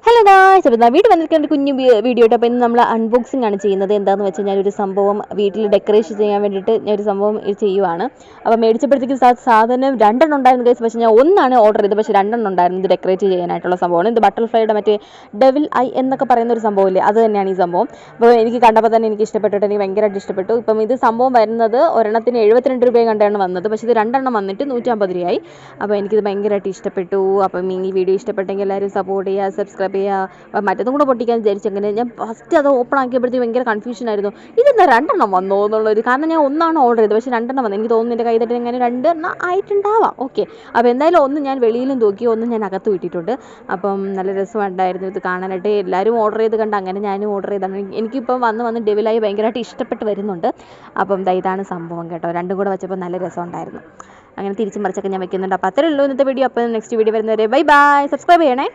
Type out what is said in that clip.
Hello guys, അപ്പോൾ വീട്ടിൽ വന്നിരിക്കുന്ന ഒരു കുഞ്ഞു വീഡിയോ ആയിട്ട്. അപ്പോൾ ഇന്ന് നമ്മൾ അൺബോക്സിംഗ് ആണ് ചെയ്യുന്നത്. എന്താണെന്ന് വെച്ചാൽ ഞാനൊരു സംഭവം വീട്ടിൽ ഡെക്കറേഷൻ ചെയ്യാൻ വേണ്ടിയിട്ട് ഞാനൊരു സംഭവം ചെയ്യുവാണ്. അപ്പോൾ മേടിച്ചപ്പോഴത്തേക്കും സാധനം രണ്ടെണ്ണം ഉണ്ടായിരുന്നു ഗൈസ്. പക്ഷേ ഞാൻ ഒന്നാണ് ഓർഡർ ചെയ്തത്, പക്ഷേ രണ്ടെണ്ണം ഉണ്ടായിരുന്നു. ഇത് ഡെക്കറേറ്റ് ചെയ്യാനായിട്ടുള്ള സംഭവമാണ്. ഇത് ബട്ടർഫ്ലൈയുടെ മറ്റേ ഡെവിൽ ഐ എന്നൊക്കെ പറയുന്ന ഒരു സംഭവമില്ലേ, അത് തന്നെയാണ് ഈ സംഭവം. അപ്പോൾ എനിക്ക് കണ്ടപ്പോൾ തന്നെ എനിക്ക് ഇഷ്ടപ്പെട്ടിട്ട് എനിക്ക് ഭയങ്കരമായിട്ട് ഇഷ്ടപ്പെട്ടു. ഇപ്പം ഇത് സംഭവം വരുന്നത് ഒരെണ്ണത്തിന് 72 രൂപയും കണ്ടാണ് വന്നത്, പക്ഷേ ഇത് രണ്ടെണ്ണം വന്നിട്ട് 150 രൂപയായി. അപ്പോൾ എനിക്കിത് ഭയങ്കരമായിട്ട് ഇഷ്ടപ്പെട്ടു. അപ്പം ഈ വീഡിയോ ഇഷ്ടപ്പെട്ടെങ്കിൽ എല്ലാവരും സപ്പോർട്ട് ചെയ്യുക, സബ്സ്ക്രൈബ് ചെയ്യുക. മറ്റതും കൂടെ പൊട്ടിക്കാൻ വിചാരിച്ചെങ്ങനെ ഞാൻ ഫസ്റ്റ് അത് ഓപ്പൺ ആക്കിയപ്പോഴത്തേക്ക് ഭയങ്കര കൺഫ്യൂഷൻ ആയിരുന്നു. ഇതെന്താ രണ്ടെണ്ണം വന്നോ എന്നുള്ളൊരു, കാരണം ഞാൻ ഒന്നാണ് ഓർഡർ ചെയ്തത്, പക്ഷേ രണ്ടെണ്ണം വന്നു. എനിക്ക് തോന്നുന്നു എൻ്റെ കൈ തട്ടി ഇങ്ങനെ രണ്ടെണ്ണം ആയിട്ടുണ്ടാവാം. ഓക്കെ, അപ്പോൾ എന്തായാലും ഒന്ന് ഞാൻ വെളിയിലും തൂക്കി, ഒന്ന് ഞാൻ അകത്തും ഇട്ടിട്ടുണ്ട്. അപ്പം നല്ല രസമുണ്ടായിരുന്നു ഇത് കാണാനായിട്ട്. എല്ലാവരും ഓർഡർ ചെയ്ത് കണ്ട് അങ്ങനെ ഞാനും ഓർഡർ ചെയ്താണ്. എനിക്കിപ്പം വന്ന് ഡെവിലായി ഭയങ്കരമായിട്ട് ഇഷ്ടപ്പെട്ട് വരുന്നുണ്ട്. അപ്പം ഇതാണ് സംഭവം കേട്ടോ. രണ്ടും കൂടെ വെച്ചപ്പോൾ നല്ല രസമുണ്ടായിരുന്നു. അങ്ങനെ തിരിച്ചും മറിച്ചൊക്കെ ഞാൻ വെക്കുന്നുണ്ട്. അപ്പോൾ അത്രേ ഉള്ളൂ ഇന്നത്തെ വീഡിയോ. അപ്പോൾ നെക്സ്റ്റ് വീഡിയോ വരുന്നവരെ ബൈ ബൈ. സബ്സ്ക്രൈബ് ചെയ്യണേ.